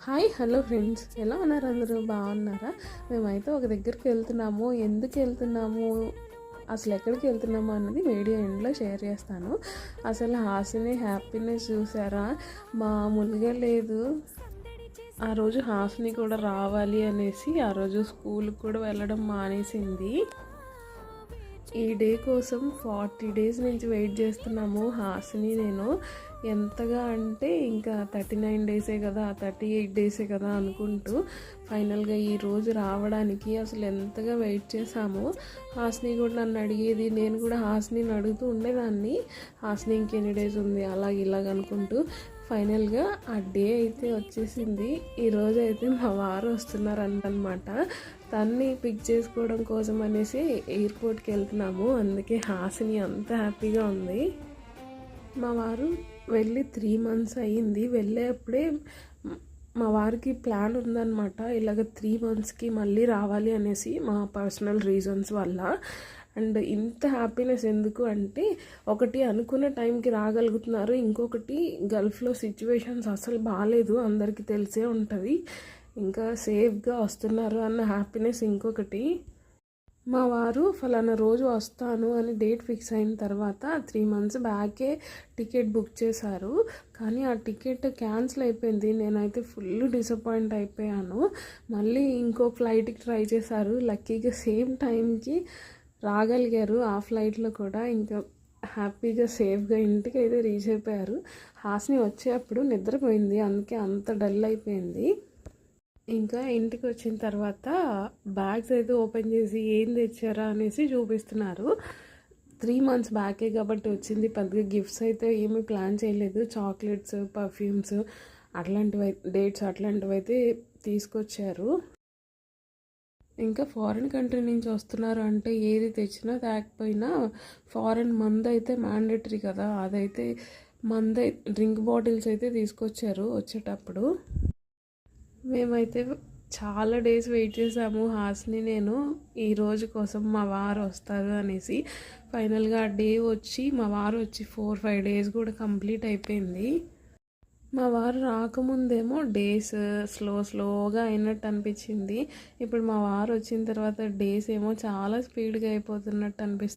Hi hello friends, ఎలా ఉన్నారు? అందరూ బాగున్నారా? మేమైతే ఒక దగ్గరికి వెళ్తున్నాము. ఎందుకు వెళ్తున్నాము, అసలు ఎక్కడికి వెళ్తున్నాము అన్నది వీడియో ఎండ్లో షేర్ చేస్తాను. అసలు హాసిని హ్యాపీనెస్ చూసారా? మామూలుగా లేదు. ఆ రోజు హాసిని కూడా రావాలి అనేసి ఆ రోజు స్కూల్కి కూడా వెళ్ళడం మానేసింది. ఈ డే కోసం 40 డేస్ నుంచి వెయిట్ చేస్తున్నాము హాసిని నేను. ఎంతగా అంటే ఇంకా 39 డేసే కదా, 38 డేసే కదా అనుకుంటూ ఫైనల్గా ఈరోజు రావడానికి అసలు ఎంతగా వెయిట్ చేశాము. హాసిని కూడా నన్ను అడిగేది, నేను కూడా హాసినిని అడుగుతూ ఉండేదాన్ని, హాసిని ఇంకెన్ని డేస్ ఉంది ఇలాగ అనుకుంటూ. ఫైనల్గా ఆ డే అయితే వచ్చేసింది. ఈరోజు అయితే మా వారు వస్తున్నారు అనమాట. తన్ని పిక్ చేసుకోవడం కోసం అనేసి ఎయిర్పోర్ట్కి వెళ్తున్నాము. అందుకే హాసిని అంత హ్యాపీగా ఉంది. మా వారు వెళ్ళి 3 months అయ్యింది. వెళ్ళేప్పుడే మా వారికి ప్లాన్ ఉందన్నమాట, ఇలాగ 3 monthsకి మళ్ళీ రావాలి అనేసి, మా పర్సనల్ రీజన్స్ వల్ల. అండ్ ఇంత హ్యాపీనెస్ ఎందుకు అంటే, ఒకటి అనుకున్న టైంకి రాగలుగుతున్నారు, ఇంకొకటి గల్ఫ్లో సిచ్యువేషన్స్ అసలు బాగాలేదు, అందరికీ తెలిసే ఉంటుంది, ఇంకా సేఫ్గా వస్తున్నారు అన్న హ్యాపీనెస్ ఇంకొకటి. మా వారు ఫలానా రోజు వస్తాను అని డేట్ ఫిక్స్ అయిన తర్వాత 3 months బ్యాకే టికెట్ బుక్ చేశారు. కానీ ఆ టికెట్ క్యాన్సిల్ అయిపోయింది. నేనైతే ఫుల్ డిసప్పాయింట్ అయిపోయాను. మళ్ళీ ఇంకో ఫ్లైట్కి ట్రై చేశారు. లక్కీగా సేమ్ టైంకి రాగలిగారు. ఆ ఫ్లైట్లో కూడా ఇంకా హ్యాపీగా సేఫ్గా ఇంటికి అయితే రీచ్ అయిపోయారు. హాసిని వచ్చేటప్పుడు నిద్రపోయింది, అందుకే అంత డల్ అయిపోయింది. ఇంకా ఇంటికి వచ్చిన తర్వాత బ్యాగ్స్ అయితే ఓపెన్ చేసి ఏం తెచ్చారా అనేసి చూపిస్తున్నారు. 3 months బ్యాకే కాబట్టి వచ్చింది. పెద్దగా గిఫ్ట్స్ అయితే ఏమీ ప్లాన్ చేయలేదు. చాక్లెట్స్, పర్ఫ్యూమ్స్ డేట్స్ అట్లాంటివి అయితే తీసుకొచ్చారు. ఇంకా ఫారిన్ కంట్రీ నుంచి వస్తున్నారు అంటే ఏది తెచ్చినా తేకపోయినా ఫారిన్ మందు అయితే మ్యాండేటరీ కదా, అదైతే డ్రింక్ బాటిల్స్ అయితే తీసుకొచ్చారు వచ్చేటప్పుడు. మేమైతే చాలా డేస్ వెయిట్ చేసాము హాసిని నేను ఈ రోజు కోసం, మా వారు వస్తారు అనేసి. ఫైనల్గా ఆ డే వచ్చి, మా వారు వచ్చి 4-5 days కూడా కంప్లీట్ అయిపోయింది. మా వారు రాకముందేమో డేస్ స్లోగా అయినట్టు అనిపించింది. ఇప్పుడు మా వారు వచ్చిన తర్వాత డేస్ ఏమో చాలా స్పీడ్గా అయిపోతున్నట్టు అనిపిస్తుంది.